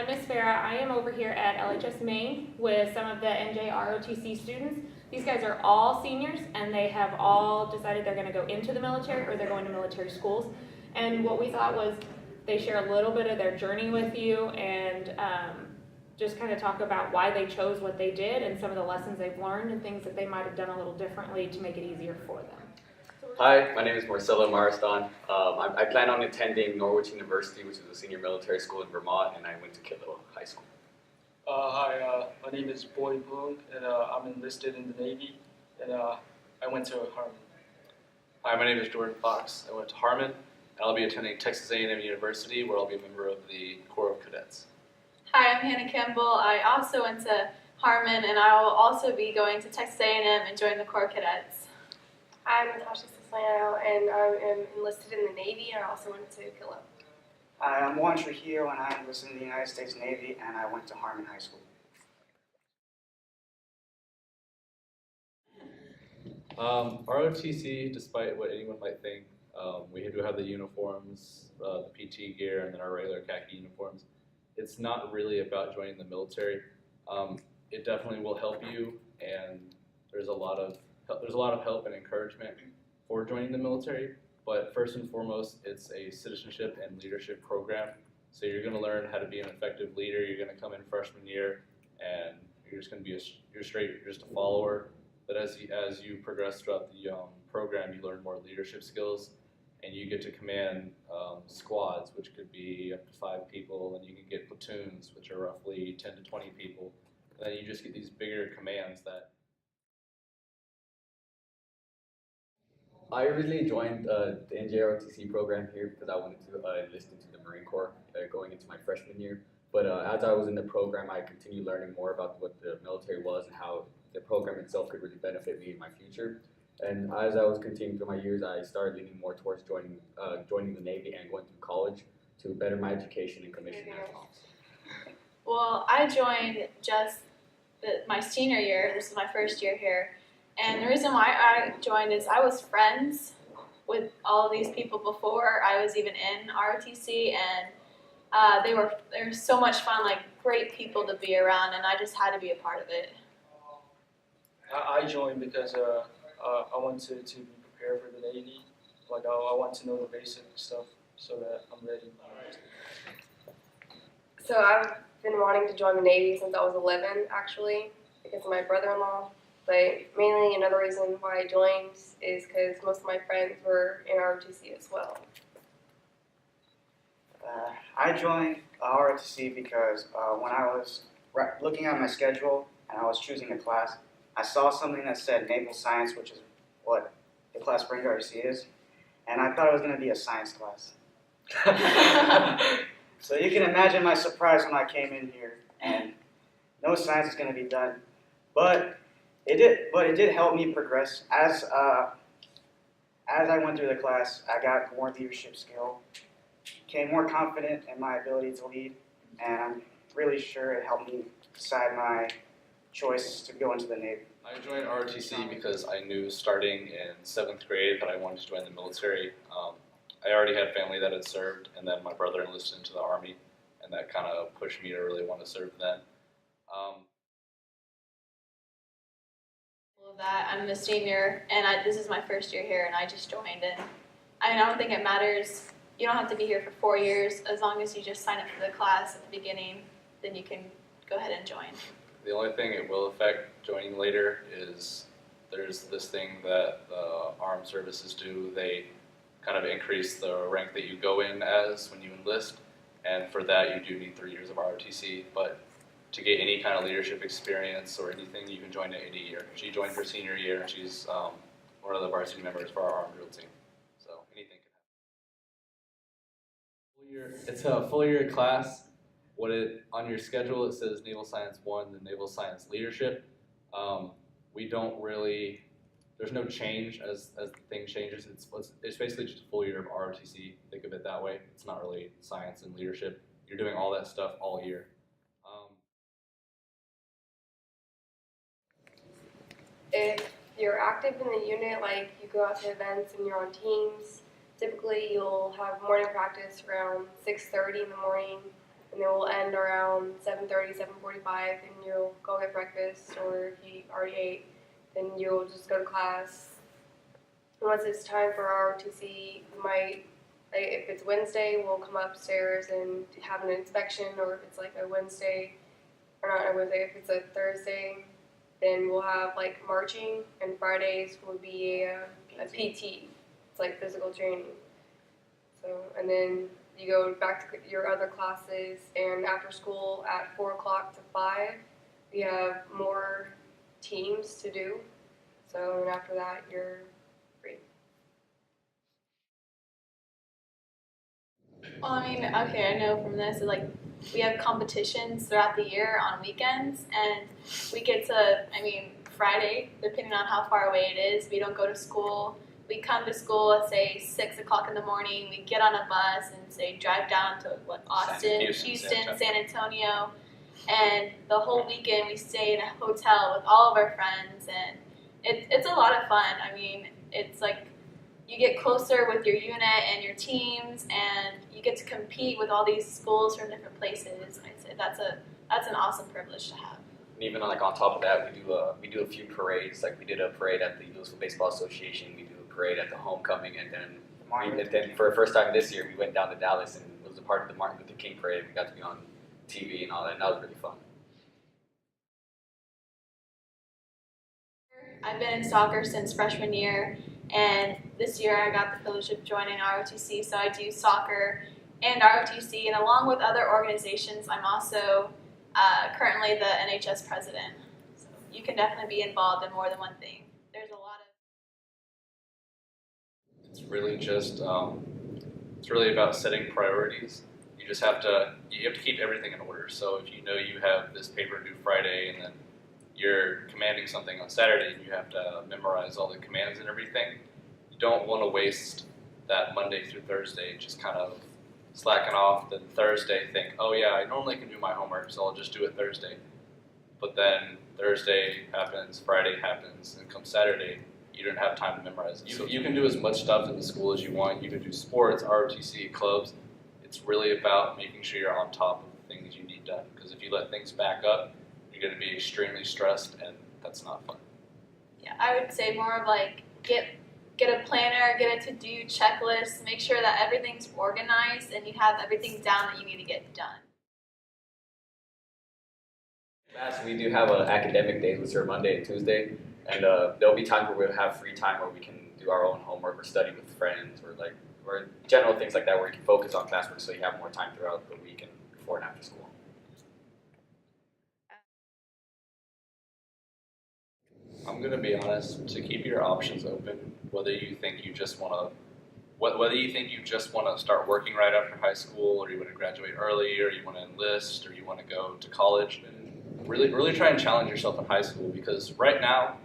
I'm Miss Farah. I am over here at LHS Maine with some of the NJROTC students. These guys are all seniors and they have all decided they're going to go into the military or they're going to military schools. And what we thought was they share a little bit of their journey with you and just kind of talk about why they chose what they did and some of the lessons they've learned and things that they might have done a little differently to make it easier for them. Hi, my name is Marcelo Maristan. I plan on attending Norwich University, which is a senior military school in Vermont, and I went to Kidlow High School. Hi, my name is Boy Bloom, and I'm enlisted in the Navy, and I went to Harmon. Hi, my name is Jordan Fox. I went to Harmon, and I'll be attending Texas A&M University, where I'll be a member of the Corps of Cadets. Hi, I'm Hannah Kimball. I also went to Harmon, and I will also be going to Texas A&M and join the Corps of Cadets. I'm Natasha Cisliano, and I am enlisted in the Navy, and I also went to Kilo. Hi, I'm Juan Trujillo, and I'm enlisted in the United States Navy, and I went to Harmon High School. ROTC, despite what anyone might think, we do have the uniforms, the PT gear, and then our regular khaki uniforms. It's not really about joining the military. It definitely will help you, and there's a lot of help and encouragement for joining the military. But first and foremost, it's a citizenship and leadership program. So you're going to learn how to be an effective leader. You're going to come in freshman year, and you're just going to be you're just a follower. But as you progress throughout the program, you learn more leadership skills, and you get to command squads, which could be up to 5 people, and you can get platoons, which are roughly 10 to 20 people. And then you just get these bigger commands that. I originally joined the NJROTC program here because I wanted to enlist into the Marine Corps going into my freshman year. But as I was in the program, I continued learning more about what the military was and how the program itself could really benefit me in my future. And as I was continuing through my years, I started leaning more towards joining the Navy and going through college to better my education and commission as well. Well, I joined just my senior year. This is my first year here. And the reason why I joined is I was friends with all of these people before I was even in ROTC, and they were so much fun, like great people to be around, and I just had to be a part of it. I joined because I want to be prepared for the Navy. Like I want to know the basic stuff so that I'm ready. So I've been wanting to join the Navy since I was 11, actually, because of my brother-in-law. But mainly another reason why I joined is because most of my friends were in ROTC as well. I joined ROTC because when I was looking at my schedule and I was choosing a class, I saw something that said Naval Science, which is what the class for NJROTC is, and I thought it was going to be a science class. So you can imagine my surprise when I came in here and no science is going to be done. But it did help me progress. As I went through the class, I got more leadership skill, became more confident in my ability to lead, and I'm really sure it helped me decide my choice to go into the Navy. I joined ROTC because I knew starting in 7th grade that I wanted to join the military. I already had family that had served, and then my brother enlisted into the Army, and that kind of pushed me to really want to serve then. That I'm a senior, and this is my first year here, and I just joined. And I don't think it matters. You don't have to be here for 4 years. As long as you just sign up for the class at the beginning, then you can go ahead and join. The only thing it will affect joining later is there's this thing that the armed services do. They kind of increase the rank that you go in as when you enlist, and for that you do need 3 years of ROTC. But to get any kind of leadership experience or anything, you can join at any year. She joined her senior year, and she's one of the varsity members for our armed drill team. So anything can happen. It's a full year class. On your schedule it says Naval Science 1, the Naval Science Leadership. We don't really. There's no change as the thing changes. It's basically just a full year of ROTC. Think of it that way. It's not really science and leadership. You're doing all that stuff all year. If you're active in the unit, like you go out to events and you're on teams, typically you'll have morning practice around 6:30 in the morning, and then we'll end around 7:30, 7:45, and you'll go get breakfast, or if you already ate, then you'll just go to class. Once it's time for our ROTC, we might, like, if it's Wednesday, we'll come upstairs and have an inspection, or if it's like a Wednesday, or not a Wednesday, if it's a Thursday, then we'll have like marching, and Fridays will be a PT. It's like physical training. So, and then you go back to your other classes, and after school at 4 o'clock to 5, we have more teams to do. So, and after that, you're free. Well, I mean, okay, I know from this, like, we have competitions throughout the year on weekends, and we get to, I mean, Friday, depending on how far away it is, we don't go to school. We come to school, let's say 6 o'clock in the morning, we get on a bus and say drive down to Austin, Houston, San Antonio, and the whole weekend we stay in a hotel with all of our friends, and it's a lot of fun. I mean, it's like you get closer with your unit and your teams, and you get to compete with all these schools from different places. I'd say that's an awesome privilege to have. And even like on top of that, we do a few parades. Like we did a parade at the Louisville Baseball Association. We do a parade at the homecoming, and then for the first time this year, we went down to Dallas and it was a part of the Martin Luther King parade. We got to be on TV and all that, and that was really fun. I've been in soccer since freshman year, and this year I got the privilege of joining ROTC, so I do soccer and ROTC, and along with other organizations, I'm also currently the NHS president. So you can definitely be involved in more than one thing. There's a lot of... It's really just, it's really about setting priorities. You just have to keep everything in order. So if you know you have this paper due Friday, and then you're commanding something on Saturday and you have to memorize all the commands and everything, you don't want to waste that Monday through Thursday just kind of slacking off. Then Thursday think, oh yeah, I normally can do my homework, so I'll just do it Thursday. But then Thursday happens, Friday happens, and come Saturday, you don't have time to memorize it. So you can do as much stuff in the school as you want. You can do sports, ROTC, clubs. It's really about making sure you're on top of the things you need done. Because if you let things back up, you're going to be extremely stressed, and that's not fun. Yeah, I would say more of like get a planner, get a to-do checklist, make sure that everything's organized and you have everything down that you need to get done. Last, we do have academic days, which are Monday and Tuesday, and there'll be times where we'll have free time where we can do our own homework or study with friends, or general things like that where you can focus on classwork so you have more time throughout the week and before and after school. I'm going to be honest, to keep your options open, whether you think you just want to start working right after high school, or you want to graduate early, or you want to enlist, or you want to go to college, really try and challenge yourself in high school, because right now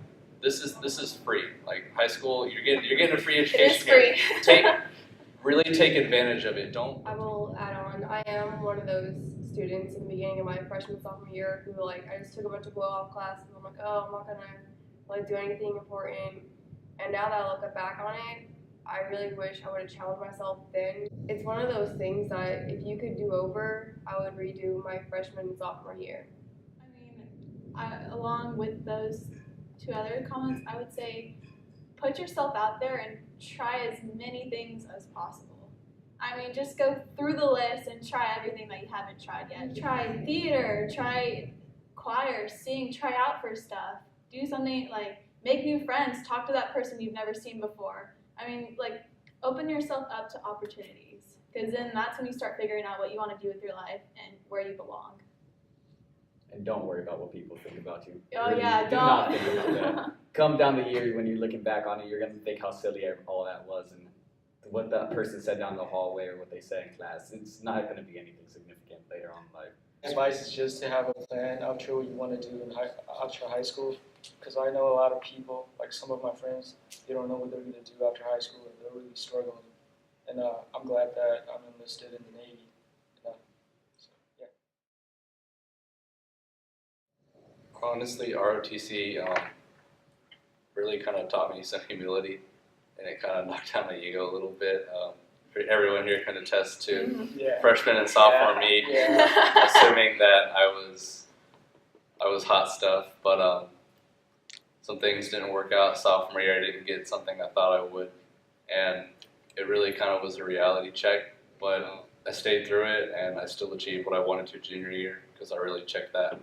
this is free. Like high school, you're getting a free education. It is free. Really take advantage of it. Don't. I will add on, I am one of those students in the beginning of my freshman sophomore year who I just took a bunch of blow-off classes. I'm like, oh, I'm not gonna do anything important. And now that I look back on it, I really wish I would have challenged myself then. It's one of those things that if you could do over, I would redo my freshman and sophomore year. I mean, along with those two other comments, I would say put yourself out there and try as many things as possible. I mean, just go through the list and try everything that you haven't tried yet. Try theater, try choir, sing, try out for stuff. Do something like make new friends, talk to that person you've never seen before. I mean, open yourself up to opportunities, because then that's when you start figuring out what you want to do with your life and where you belong. And don't worry about what people think about you. Oh Really, yeah, do not think about that. Come down the years when you're looking back on it, you're gonna think how silly all that was and what that person said down the hallway or what they said in class. It's not gonna be anything significant later on in life. Advice is just to have a plan after what you want to do after high school, because I know a lot of people, like some of my friends, they don't know what they're going to do after high school, and they're really struggling. And I'm glad that I'm enlisted in the Navy. So, yeah. Honestly, ROTC really kind of taught me some humility, and it kind of knocked down my ego a little bit. everyone here can attest to Yeah. freshman and sophomore meet, Yeah. assuming that I was hot stuff, but some things didn't work out. Sophomore year, I didn't get something I thought I would, and it really kind of was a reality check. But I stayed through it, and I still achieved what I wanted to junior year because I really checked that.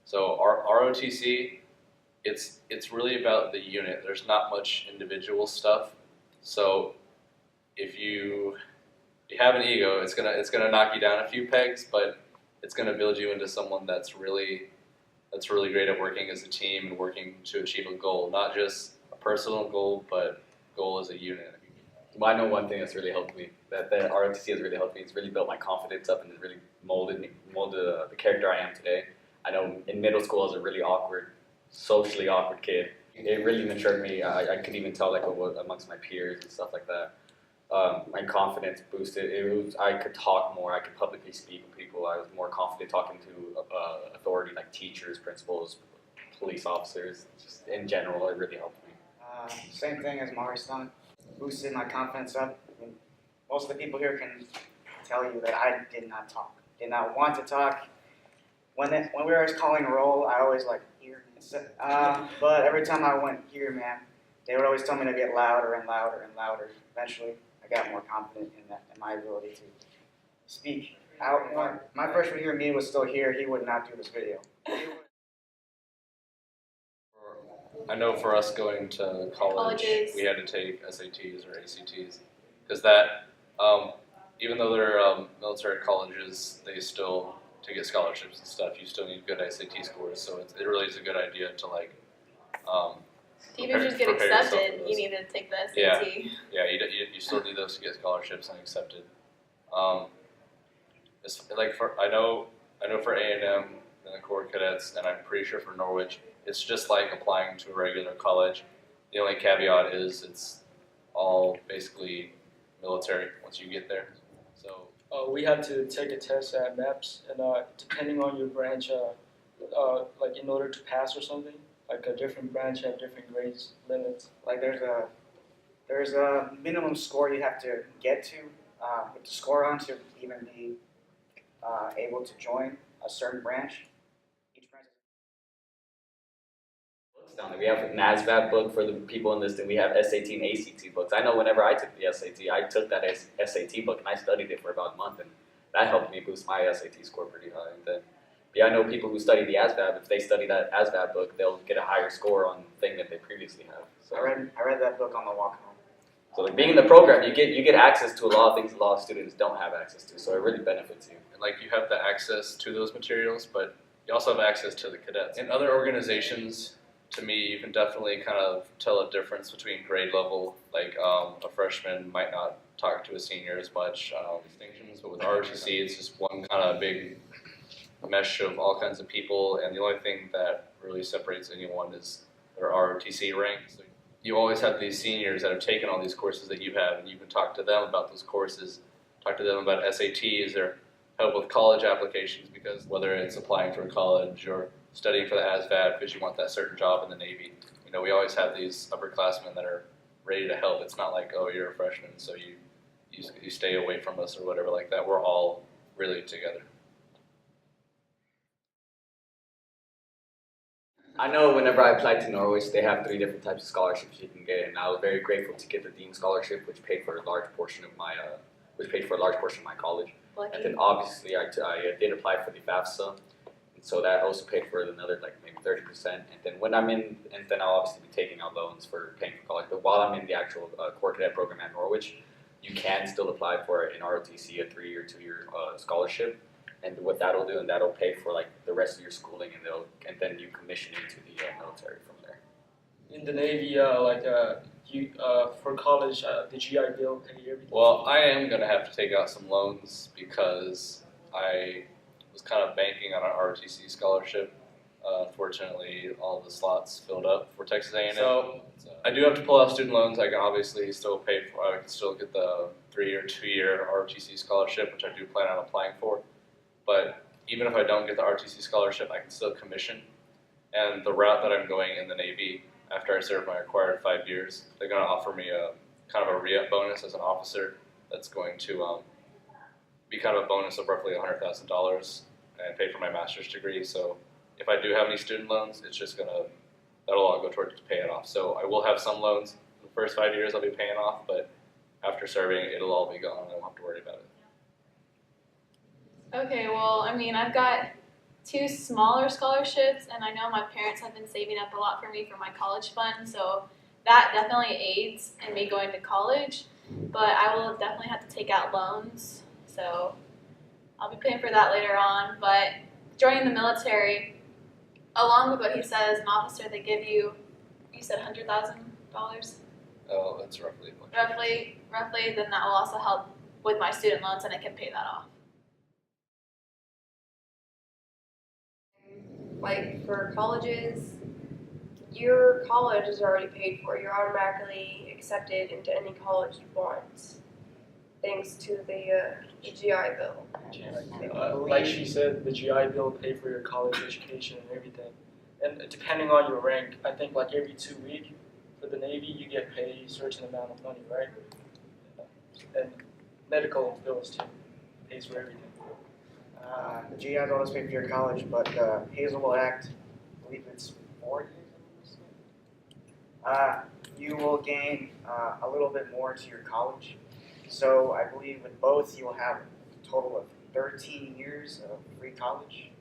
So our ROTC, it's really about the unit. There's not much individual stuff. So if you have an ego, it's gonna knock you down a few pegs, but it's gonna build you into someone that's really great at working as a team and working to achieve a goal, not just a personal goal, but goal as a unit. Well, I know one thing that's really helped me, that the ROTC has really helped me. It's really built my confidence up and it's really molded the character I am today. I know in middle school I was a really awkward, socially awkward kid. It really matured me. I could even tell like amongst my peers and stuff like that. My confidence boosted. I could talk more. I could publicly speak with people. I was more confident talking to authority like teachers, principals, police officers. Just in general, it really helped me. Same thing as Mari's done. Boosted my confidence up. I mean, most of the people here can tell you that I did not talk, did not want to talk. When we were calling roll, I always like here. But every time I went here, man, they would always tell me to get louder and louder and louder. Eventually, I got more confident in my ability to speak out. My freshman year, me was still here. He would not do this video. I know for us going to college, Colleges. we had to take SATs or ACTs because that, even though they're military colleges, they still, to get scholarships and stuff, you still need good SAT scores. So it really is a good idea to like. To even just get prepare yourself for accepted, those. you need to take the SAT. Yeah, you still need those to get scholarships and accepted. It's like I know for A&M and the Corps Cadets, and I'm pretty sure for Norwich, it's just like applying to a regular college. The only caveat is it's all basically military once you get there. So We had to take a test at MAPS, and depending on your branch, like in order to pass or something, like a different branch have different grades limits. Like there's a minimum score you have to get to, with the score on to even be able to join a certain branch. Each branch. Books down there. We have an ASVAB book for the people enlisted. We have SAT and ACT books. I know whenever I took the SAT, I took that SAT book and I studied it for about a month, and that helped me boost my SAT score pretty high. And then, yeah, I know people who study the ASVAB. If they study that ASVAB book, they'll get a higher score on the thing that they previously have. So I read that book on the walk home. So like being in the program, you get access to a lot of things a lot of students don't have access to. So it really benefits you. and like you have the access to those materials, but you also have access to the cadets. In other organizations, to me, you can definitely kind of tell a difference between grade level. Like a freshman might not talk to a senior as much, distinctions, but with ROTC, it's just one kind of big mesh of all kinds of people, and the only thing that really separates anyone is their ROTC rank. So you always have these seniors that have taken all these courses that you have, and you can talk to them about those courses, talk to them about SATs or help with college applications, because whether it's applying for college or studying for the ASVAB because you want that certain job in the Navy, you know, we always have these upperclassmen that are ready to help. It's not like, oh, you're a freshman, so you stay away from us or whatever like that. We're all really together. I know whenever I applied to Norwich, they have 3 different types of scholarships you can get, and I was very grateful to get the Dean Scholarship, which paid for a large portion of my college. Lucky. And then obviously I did apply for the FAFSA, and so that also paid for another like maybe 30%. And then when I'm in, and then I'll obviously be taking out loans for paying for college. But while I'm in the actual Corps Cadet program at Norwich, you can still apply for an ROTC, a 3-year, 2-year scholarship. And what that'll do, and that'll pay for like the rest of your schooling, and then you commission into the military from there. In the Navy, for college, the GI Bill pay everything. Well, I am going to have to take out some loans because I was kind of banking on an ROTC scholarship. Unfortunately, all the slots filled up for Texas A&M. So I do have to pull out student loans. I can obviously still pay for. I can still get the 3-year, 2-year ROTC scholarship, which I do plan on applying for. But even if I don't get the ROTC scholarship, I can still commission. And the route that I'm going in the Navy, after I serve my required 5 years, they're going to offer me a kind of a re-up bonus as an officer. that's going to be kind of a bonus of roughly $100,000 and pay for my master's degree. So if I do have any student loans, it's just that'll all go towards paying it off. So I will have some loans. The first 5 years I'll be paying off, but after serving, it'll all be gone. I won't have to worry about it. Okay, well, I mean, I've got 2 smaller scholarships, and I know my parents have been saving up a lot for me for my college fund, so that definitely aids in me going to college. But I will definitely have to take out loans, so I'll be paying for that later on. But joining the military, along with what he said as an officer, they give you said $100,000? Oh, that's roughly much. Roughly, then that will also help with my student loans, and I can pay that off. Like for colleges, your college is already paid for. You're automatically accepted into any college you want, thanks to the GI Bill. Like she said, the GI Bill will pay for your college education and everything. And depending on your rank, I think like every 2 weeks for the Navy, you get paid a certain amount of money, right? And medical bills too, pays for everything. The GIs always pay for your college, but the Hazelwood Act, I believe it's 4 years. You will gain a little bit more to your college. So I believe with both, you will have a total of 13 years of free college.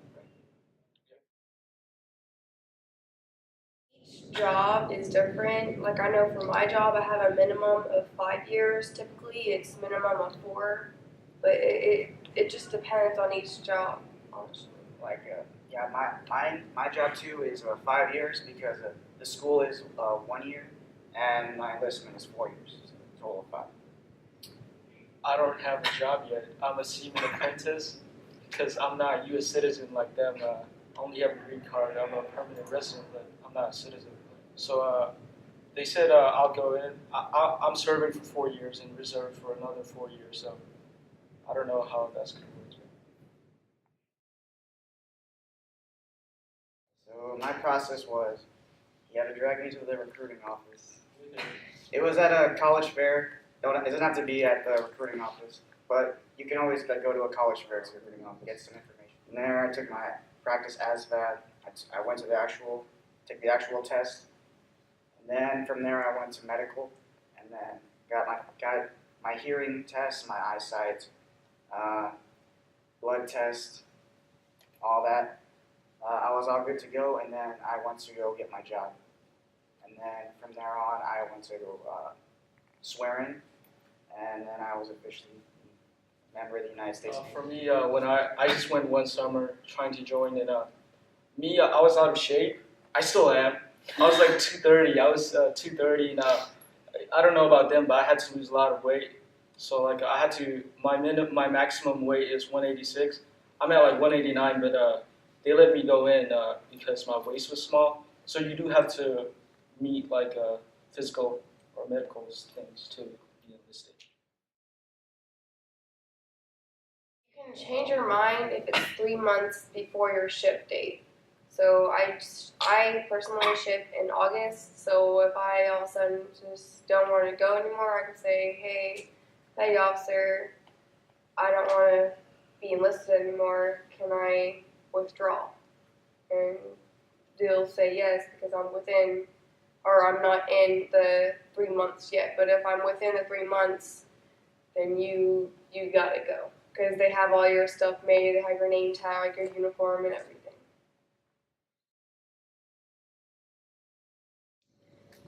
Each job is different. Like I know for my job, I have a minimum of 5 years. Typically, it's minimum of 4, but it just depends on each job, honestly. Like, yeah, my job too is 5 years because the school is 1 year and my enlistment is 4 years, so a total of 5. I don't have a job yet. I'm a seaman apprentice because I'm not a U.S. citizen like them. I only have a green card. I'm a permanent resident, but I'm not a citizen. So they said I'll go in. I'm serving for 4 years and reserved for another 4 years. So I don't know how that's going to work. So my process was, he had to drag me to the recruiting office. It was at a college fair. It doesn't have to be at the recruiting office, but you can always go to a college fair to the recruiting office, get some information. And there I took my practice ASVAB. I went to took the actual test. And then from there I went to medical, and then got my hearing test, my eyesight, blood test, all that. I was all good to go, and then I went to go get my job. And then from there on, I went to go swearing, and then I was officially a member of the United States. For me, when I just went one summer trying to join, and I was out of shape. I still am. I was like 230. I was 230 now. I don't know about them, but I had to lose a lot of weight. So like I had to. My maximum weight is 186. I'm at like 189, but they let me go in because my waist was small. So you do have to meet like physical or medical things to be in this stage. You can change your mind if it's 3 months before your ship date. So I personally ship in August. So if I all of a sudden just don't want to go anymore, I can say, hey, petty officer, I don't want to be enlisted anymore. Can I withdraw? And they'll say yes because I'm within, or I'm not in the 3 months yet. But if I'm within the 3 months, then you gotta go because they have all your stuff made. They have your name tag, your uniform, and everything.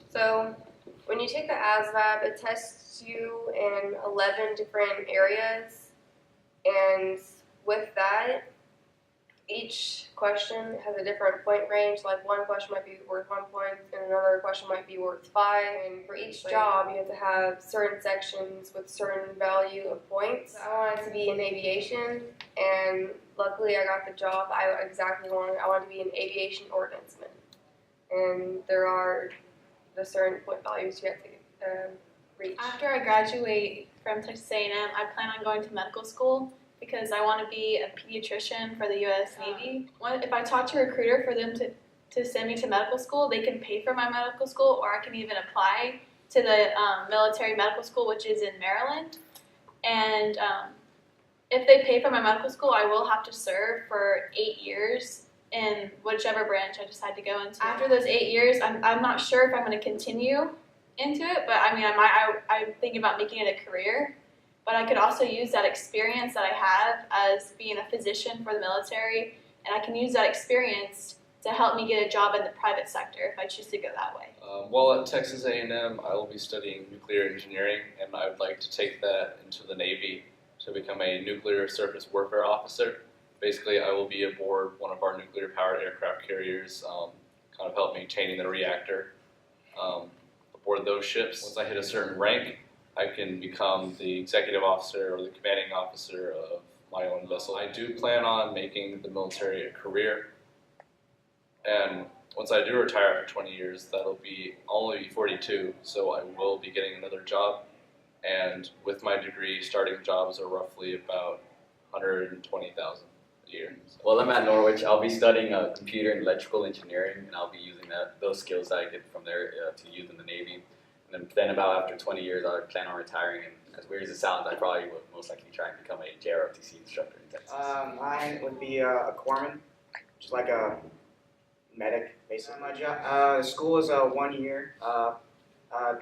So when you take the ASVAB, it tests you in 11 different areas, and with that, each question has a different point range. Like one question might be worth 1 point, and another question might be worth 5. And for each job, you have to have certain sections with certain value of points. I wanted to be in aviation, and luckily I got the job I exactly wanted. I wanted to be an aviation ordnanceman, and there are the certain point values you have to reach. After I graduate from Texas A&M, I plan on going to medical school because I want to be a pediatrician for the U.S. Navy. If I talk to a recruiter for them to send me to medical school, they can pay for my medical school, or I can even apply to the military medical school, which is in Maryland. And if they pay for my medical school, I will have to serve for 8 years in whichever branch I decide to go into. After those 8 years, I'm not sure if I'm going to continue into it, but I mean, I'm thinking about making it a career. But I could also use that experience that I have as being a physician for the military, and I can use that experience to help me get a job in the private sector if I choose to go that way. While at Texas A&M, I will be studying nuclear engineering, and I would like to take that into the Navy to become a nuclear surface warfare officer. Basically, I will be aboard one of our nuclear-powered aircraft carriers, kind of help maintaining the reactor aboard those ships. Once I hit a certain rank, I can become the executive officer or the commanding officer of my own vessel. I do plan on making the military a career, and once I do retire after 20 years, that'll be only 42, so I will be getting another job. And with my degree, starting jobs are roughly about $120,000 a year. So. Well, I'm at Norwich. I'll be studying computer and electrical engineering, and I'll be using those skills that I get from there to use in the Navy. And then about after 20 years, I plan on retiring. And as weird as it sounds, I probably would most likely try and become a NJROTC instructor in Texas. Mine would be a corpsman, just like a medic, basically. My job, school is 1 year,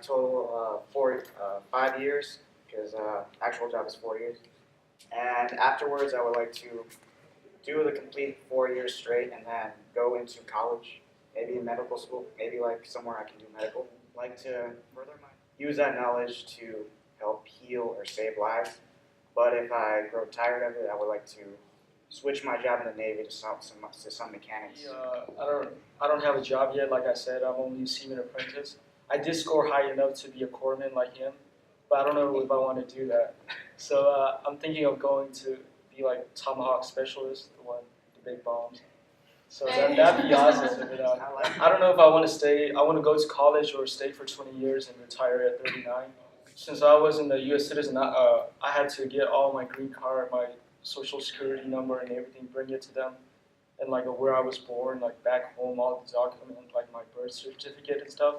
total 5 years, because actual job is 4 years. And afterwards, I would like to do the complete 4 years straight, and then go into college, maybe in medical school, maybe like somewhere I can do medical. Like to use that knowledge to help heal or save lives. But if I grow tired of it, I would like to switch my job in the Navy to some mechanics. I don't have a job yet. Like I said, I'm only a seaman apprentice. I did score high enough to be a corpsman like him, but I don't know if I want to do that. So I'm thinking of going to be like Tomahawk specialist, the one with the big bombs. So that'd be awesome. I don't know if I want to stay. I want to go to college or stay for 20 years and retire at 39. Since I wasn't a U.S. citizen, I had to get all my green card, my social security number, and everything, bring it to them, and like where I was born, like back home, all the documents, like my birth certificate and stuff,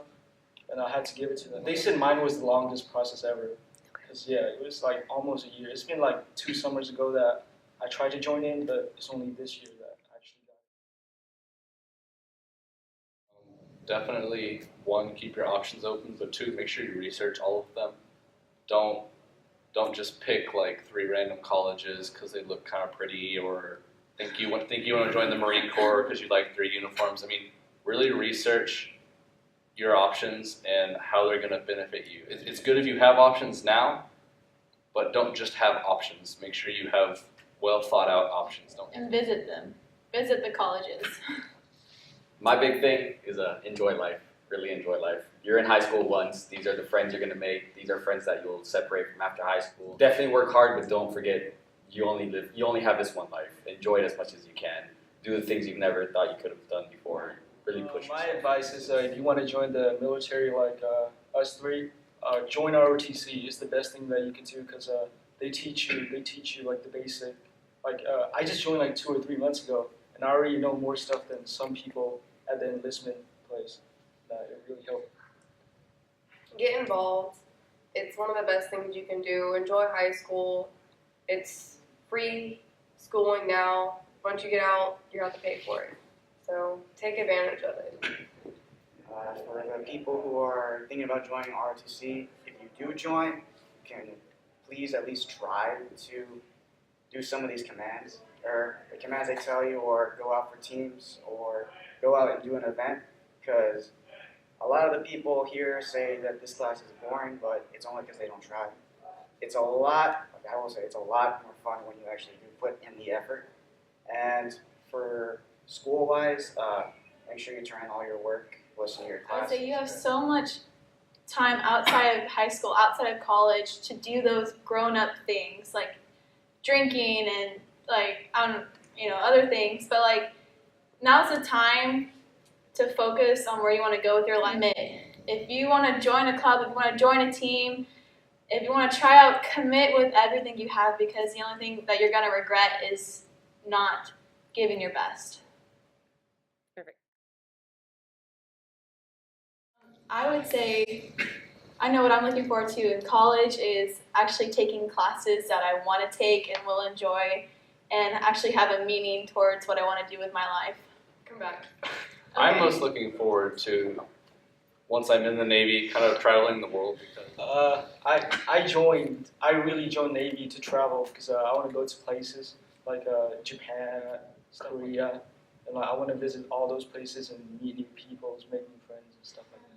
and I had to give it to them. They said mine was the longest process ever, because yeah, it was like almost a year. It's been like 2 summers ago that I tried to join in, but it's only this year that I actually got it. Definitely, 1, keep your options open, but 2, make sure you research all of them. Don't just pick like 3 random colleges because they look kind of pretty, or think you want to join the Marine Corps because you like 3 uniforms. I mean, really research your options and how they're going to benefit you. It's good if you have options now, but don't just have options. Make sure you have well thought out options. And visit them. Visit the colleges. My big thing is enjoy life. Really enjoy life. You're in high school once. These are the friends you're going to make. These are friends that you'll separate from after high school. Definitely work hard, but don't forget you only have this one life. Enjoy it as much as you can. Do the things you've never thought you could have done before. Really push My yourself. advice is if you want to join the military like us 3, join ROTC. It's the best thing that you can do, because they teach you like the basic. Like I just joined like 2 or 3 months ago, and I already know more stuff than some people at the enlistment place. It really helped. Get involved. It's one of the best things you can do. Enjoy high school. It's free schooling now. Once you get out, you have to pay for it. So take advantage of it. For the people who are thinking about joining ROTC, if you do join, you can please at least try to do some of these commands, or the commands they tell you, or go out for teams, or go out and do an event, because a lot of the people here say that this class is boring, but it's only because they don't try. It's a lot, like I will say, it's a lot more fun when you actually do put in the effort. And for school-wise, make sure you turn in all your work, listen to your I would classes. say you have so much time outside of high school, outside of college, to do those grown-up things like drinking and like other things. But like now's the time to focus on where you want to go with your life. If you want to join a club, if you want to join a team, if you want to try out, commit with everything you have, because the only thing that you're going to regret is not giving your best. Perfect. I would say I know what I'm looking forward to in college is actually taking classes that I want to take and will enjoy and actually have a meaning towards what I want to do with my life. Come back. I'm Okay. most looking forward to, once I'm in the Navy, kind of traveling the world because I really joined Navy to travel because I want to go to places like Japan, Korea, and I want to visit all those places and meet new people, make new friends and stuff like that.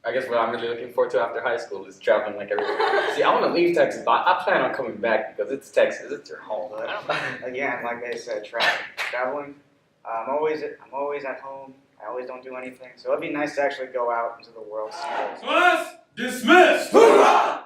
I guess what I'm really looking forward to after high school is traveling like everywhere. See, I want to leave Texas, but I plan on coming back because it's Texas. It's your home. But again, like they said, traveling. I'm always at home. I always don't do anything. So it'd be nice to actually go out into the world. See those. Class dismissed! Hoorah!